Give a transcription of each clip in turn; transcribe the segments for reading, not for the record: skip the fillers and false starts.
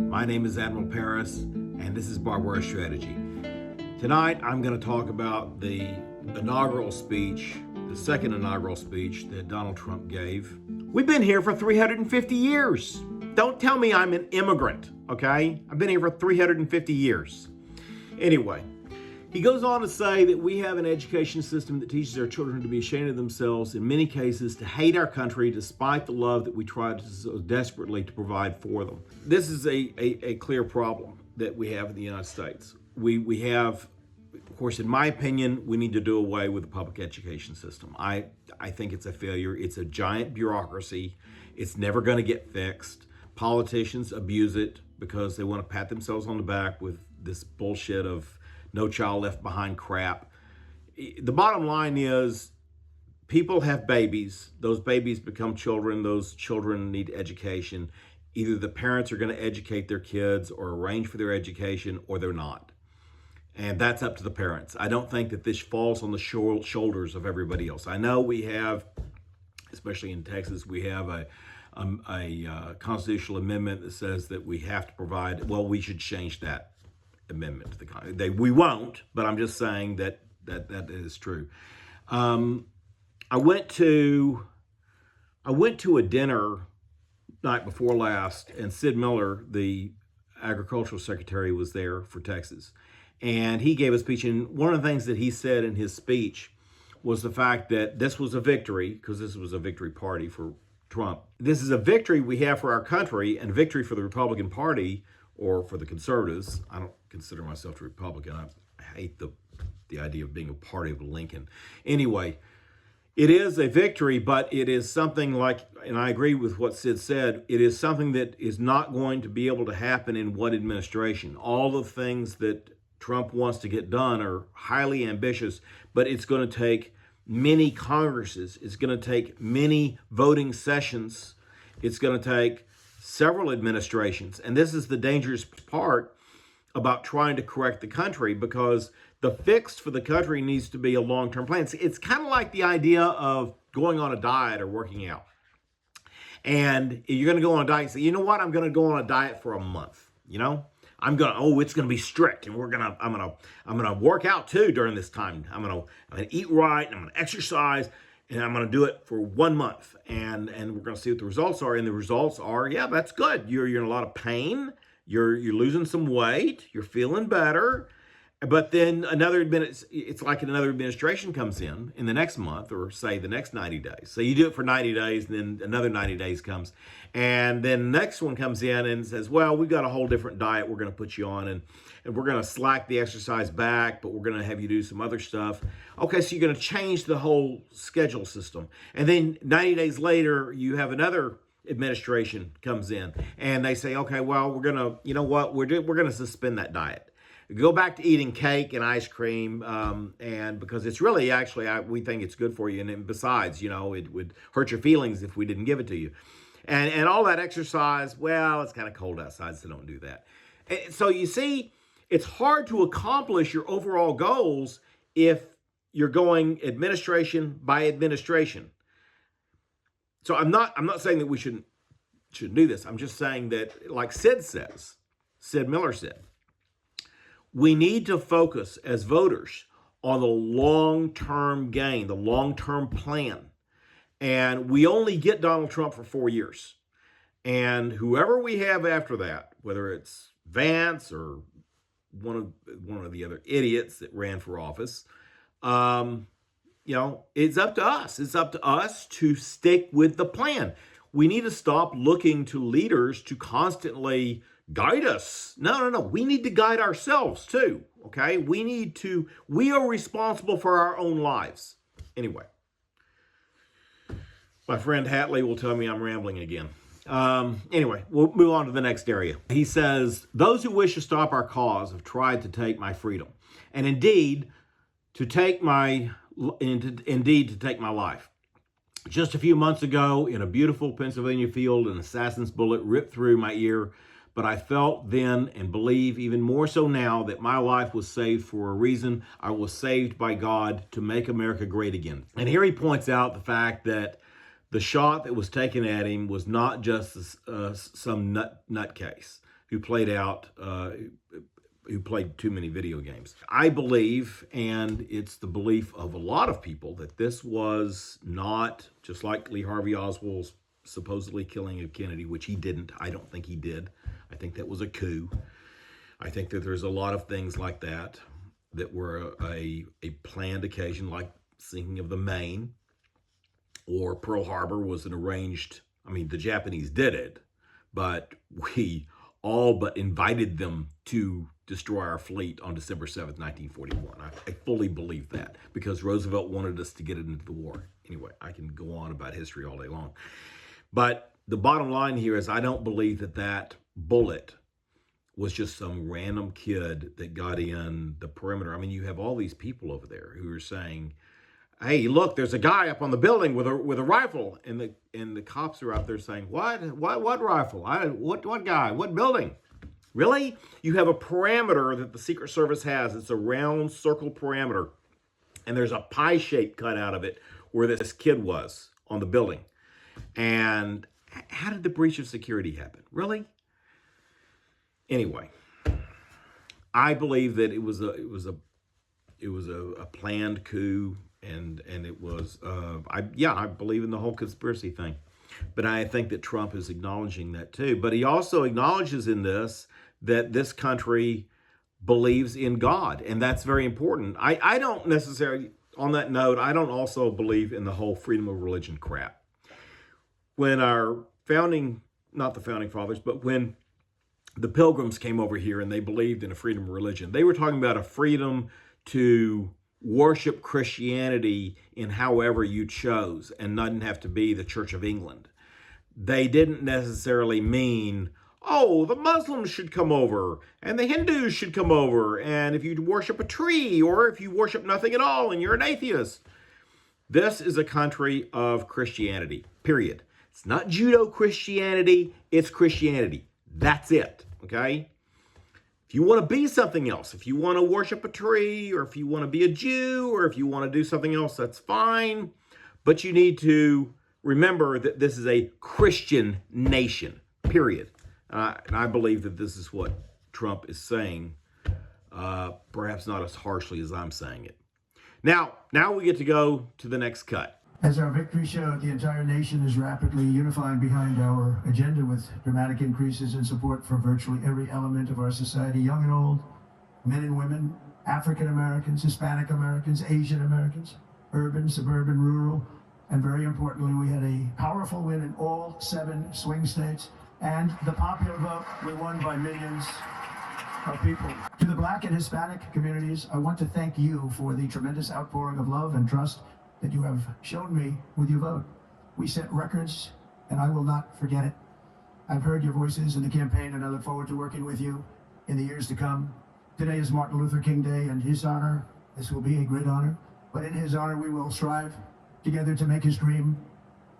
My name is Admiral Paris, and this is Barbara Strategy. Tonight, I'm going to talk about the inaugural speech, the second inaugural speech that Donald Trump gave. We've been here for 350 years. Don't tell me I'm an immigrant, okay? I've been here for 350 years. Anyway, he goes on to say that we have an education system that teaches our children to be ashamed of themselves, in many cases to hate our country despite the love that we try to so desperately to provide for them. This is a clear problem that we have in the United States. We have, of course, in my opinion, we need to do away with the public education system. I think it's a failure. It's a giant bureaucracy. It's never going to get fixed. Politicians abuse it because they want to pat themselves on the back with this bullshit of no child left behind crap. The bottom line is people have babies. Those babies become children. Those children need education. Either the parents are going to educate their kids or arrange for their education, or they're not. And that's up to the parents. I don't think that this falls on the shoulders of everybody else. I know we have, especially in Texas, we have a constitutional amendment that says that we have to provide, well, we should change that amendment to the Constitution. We won't, but I'm just saying that is true. I went to a dinner night before last, and Sid Miller, the agricultural secretary, was there for Texas, and he gave a speech. And one of the things that he said in his speech was the fact that this was a victory, because this was a victory party for Trump. This is a victory we have for our country and victory for the Republican Party, or for the conservatives. I don't consider myself a Republican. I hate the idea of being a party of Lincoln. Anyway, it is a victory, but it is something like, and I agree with what Sid said, it is something that is not going to be able to happen in one administration. All the things that Trump wants to get done are highly ambitious, but it's going to take many Congresses. It's going to take many voting sessions. It's going to take several administrations. And this is the dangerous part about trying to correct the country, because the fix for the country needs to be a long-term plan. It's kind of like the idea of going on a diet or working out. And you're going to go on a diet and say, you know what, I'm going to go on a diet for a month. You know, it's going to be strict, and I'm going to work out too during this time. I'm going to eat right, and I'm going to exercise, and I'm going to do it for 1 month, and we're going to see what the results are. And the results are, yeah, that's good. You're in a lot of pain. You're losing some weight. You're feeling better. But then it's like another administration comes in the next month, or say the next 90 days. So you do it for 90 days, and then another 90 days comes. And then the next one comes in and says, well, we've got a whole different diet we're going to put you on, and we're going to slack the exercise back, but we're going to have you do some other stuff. Okay, so you're going to change the whole schedule system. And then 90 days later, you have another administration comes in, and they say, okay, well, we're going to suspend that diet. Go back to eating cake and ice cream, and because it's really, actually, we think it's good for you. And besides, it would hurt your feelings if we didn't give it to you. And all that exercise, well, it's kind of cold outside, so don't do that. And so you see, it's hard to accomplish your overall goals if you're going administration by administration. So I'm not saying that we shouldn't do this. I'm just saying that, like Sid Miller said, we need to focus as voters on the long-term gain, the long-term plan. And we only get Donald Trump for 4 years. And whoever we have after that, whether it's Vance or one of the other idiots that ran for office, it's up to us. It's up to us to stick with the plan. We need to stop looking to leaders to constantly guide us. No. We need to guide ourselves too, okay? We are responsible for our own lives. Anyway, my friend Hatley will tell me I'm rambling again. Anyway, we'll move on to the next area. He says, those who wish to stop our cause have tried to take my freedom, and indeed to take my life. Just a few months ago, in a beautiful Pennsylvania field, an assassin's bullet ripped through my ear, but I felt then, and believe even more so now, that my life was saved for a reason. I was saved by God to make America great again. And here he points out the fact that the shot that was taken at him was not just some nutcase. who played too many video games. I believe, and it's the belief of a lot of people, that this was not, just like Lee Harvey Oswald's supposedly killing of Kennedy, which he didn't. I don't think he did. I think that was a coup. I think that there's a lot of things like that that were a planned occasion, like sinking of the Maine, or Pearl Harbor was an arranged, I mean, the Japanese did it, but we all but invited them to destroy our fleet on December 7th, 1941. I fully believe that, because Roosevelt wanted us to get into the war. Anyway, I can go on about history all day long. But the bottom line here is I don't believe that that bullet was just some random kid that got in the perimeter. I mean, you have all these people over there who are saying, hey, look, there's a guy up on the building with a rifle. And the cops are out there saying, what rifle? What guy? What building? Really? You have a parameter that the Secret Service has. It's a round circle parameter. And there's a pie shape cut out of it where this kid was on the building. And how did the breach of security happen? Really? Anyway, I believe that it was a planned coup, and it was I believe in the whole conspiracy thing. But I think that Trump is acknowledging that too. But he also acknowledges in this that this country believes in God, and that's very important. I don't necessarily, on that note, I don't also believe in the whole freedom of religion crap. When our not the founding fathers, but when the Pilgrims came over here and they believed in a freedom of religion, they were talking about a freedom to worship Christianity in however you chose, and doesn't have to be the Church of England. They didn't necessarily mean, oh, the Muslims should come over and the Hindus should come over, and if you worship a tree, or if you worship nothing at all and you're an atheist. This is a country of Christianity, period. It's not Judo-Christianity, it's Christianity. That's it, okay? If you want to be something else, if you want to worship a tree, or if you want to be a Jew, or if you want to do something else, that's fine. But you need to remember that this is a Christian nation, period. And I believe that this is what Trump is saying, perhaps not as harshly as I'm saying it. Now we get to go to the next cut. As our victory showed, the entire nation is rapidly unifying behind our agenda, with dramatic increases in support for virtually every element of our society, young and old, men and women, African Americans, Hispanic Americans, Asian Americans, urban, suburban, rural, and very importantly, we had a powerful win in all 7 swing states, and the popular vote, we won by millions of people. To the Black and Hispanic communities, I want to thank you for the tremendous outpouring of love and trust that you have shown me with your vote. We set records, and I will not forget it. I've heard your voices in the campaign, and I look forward to working with you in the years to come. Today is Martin Luther King Day, and his honor, this will be a great honor, but in his honor we will strive together to make his dream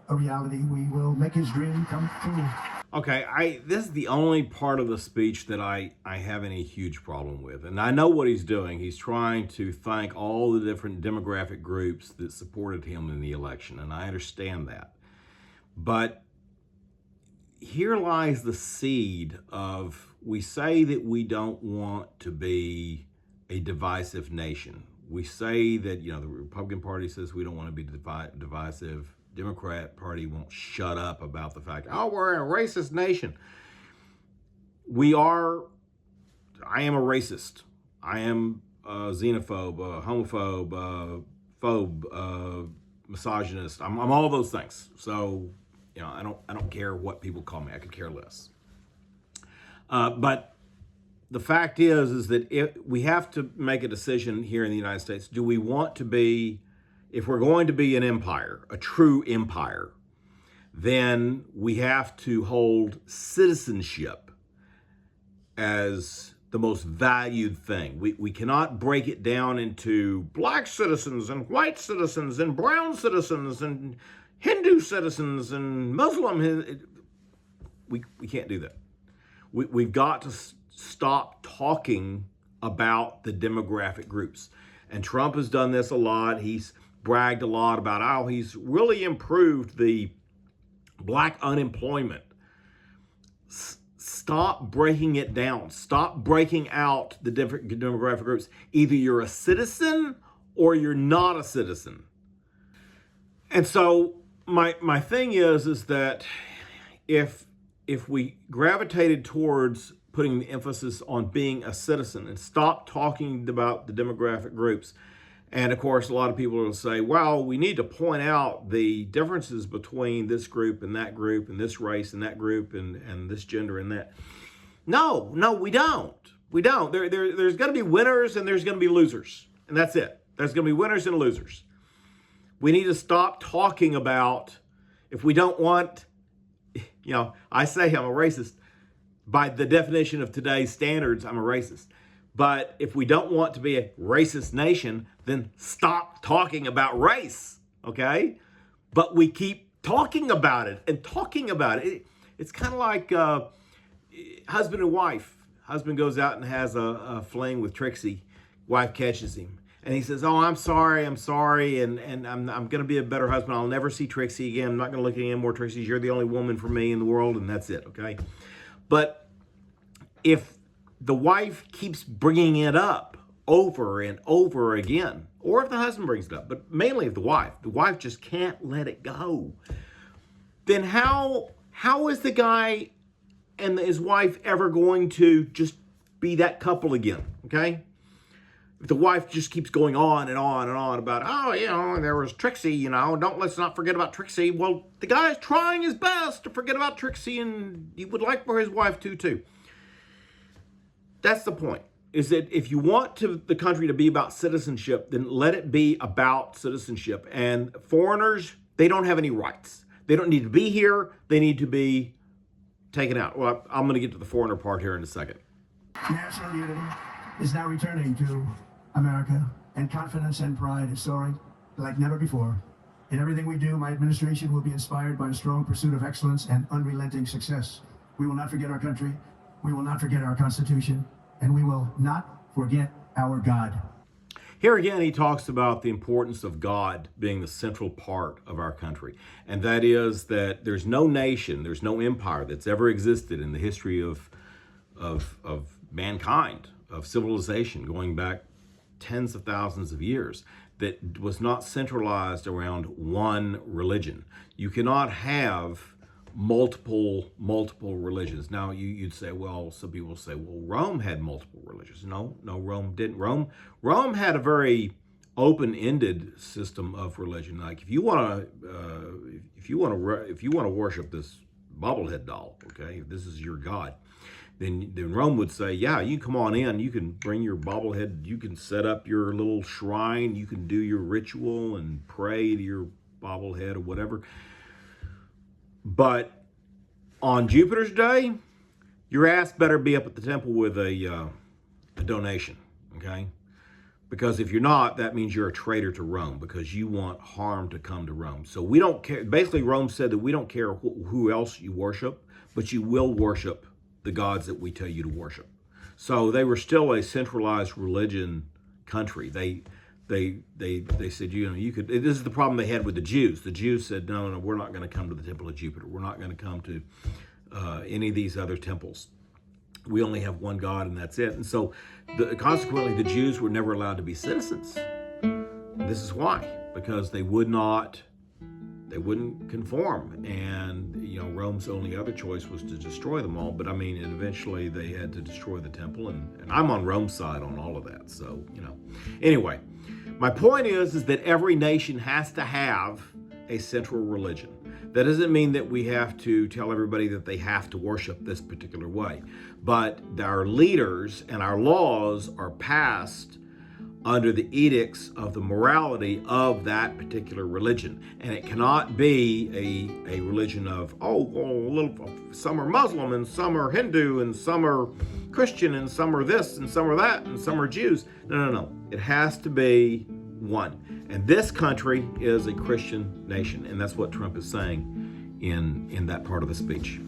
a reality. We will make his dream come true. Okay, this is the only part of the speech that I have any huge problem with. And I know what he's doing. He's trying to thank all the different demographic groups that supported him in the election, and I understand that. But here lies the seed of, we say that we don't want to be a divisive nation. We say that, the Republican Party says we don't want to be divisive. Democrat Party won't shut up about the fact, oh, we're a racist nation. I am a racist. I am a xenophobe, a homophobe, a phobe, misogynist. I'm all those things. So, I don't care what people call me. I could care less. But the fact is that we have to make a decision here in the United States. Do we want to be, if we're going to be an empire, a true empire, then we have to hold citizenship as the most valued thing. We cannot break it down into black citizens and white citizens and brown citizens and Hindu citizens and Muslim. We can't do that. We've got to stop talking about the demographic groups. And Trump has done this a lot. He's bragged a lot about how he's really improved the black unemployment. Stop stop breaking it down. Stop breaking out the different demographic groups. Either you're a citizen or you're not a citizen. And so my thing is that if we gravitated towards putting the emphasis on being a citizen and stop talking about the demographic groups, and of course a lot of people will say, well, we need to point out the differences between this group and this race and that group and this gender and that. No, we don't. There's going to be winners and there's going to be losers, and that's it. There's going to be winners and losers. We need to stop talking about, if we don't want, I say I'm a racist. By the definition of today's standards, I'm a racist. But if we don't want to be a racist nation, then stop talking about race, okay? But we keep talking about it and talking about it. It's kind of like husband and wife. Husband goes out and has a fling with Trixie. Wife catches him. And he says, oh, I'm sorry, and I'm going to be a better husband. I'll never see Trixie again. I'm not going to look at any more Trixies. You're the only woman for me in the world, and that's it, okay? But if the wife keeps bringing it up over and over again, or if the husband brings it up, but mainly if the wife just can't let it go, then how is the guy and his wife ever going to just be that couple again, okay? If the wife just keeps going on and on and on about, oh, there was Trixie, let's not forget about Trixie. Well, the guy's trying his best to forget about Trixie, and he would like for his wife to too. That's the point, is that if you want the country to be about citizenship, then let it be about citizenship. And foreigners, they don't have any rights. They don't need to be here. They need to be taken out. Well, I'm going to get to the foreigner part here in a second. National unity is now returning to America, and confidence and pride is soaring like never before. In everything we do, my administration will be inspired by a strong pursuit of excellence and unrelenting success. We will not forget our country, we will not forget our Constitution, and we will not forget our God. Here again, he talks about the importance of God being the central part of our country. And that is that there's no nation, there's no empire that's ever existed in the history of mankind, of civilization, going back tens of thousands of years, that was not centralized around one religion. You cannot have multiple religions. Now you'd say, well, some people say, well, Rome had multiple religions. No, Rome didn't. Rome had a very open-ended system of religion. Like if you want to worship this bobblehead doll, okay, if this is your god, then Rome would say, yeah, you come on in, you can bring your bobblehead, you can set up your little shrine, you can do your ritual and pray to your bobblehead or whatever. But on Jupiter's day, your ass better be up at the temple with a donation, okay? Because if you're not, that means you're a traitor to Rome, because you want harm to come to Rome. So we don't care. Basically, Rome said that we don't care who else you worship, but you will worship the gods that we tell you to worship. So they were still a centralized religion country. They said, you could. This is the problem they had with the Jews. The Jews said, no, we're not going to come to the temple of Jupiter. We're not going to come to any of these other temples. We only have one God, and that's it. And so, consequently, the Jews were never allowed to be citizens. This is why, because they wouldn't conform, and Rome's only other choice was to destroy them all. But and eventually they had to destroy the temple, and I'm on Rome's side on all of that. So anyway, my point is that every nation has to have a central religion. That doesn't mean that we have to tell everybody that they have to worship this particular way, but our leaders and our laws are passed under the edicts of the morality of that particular religion. And it cannot be a religion of, some are Muslim and some are Hindu and some are Christian and some are this and some are that and some are Jews. No. It has to be one. And this country is a Christian nation. And that's what Trump is saying in that part of the speech.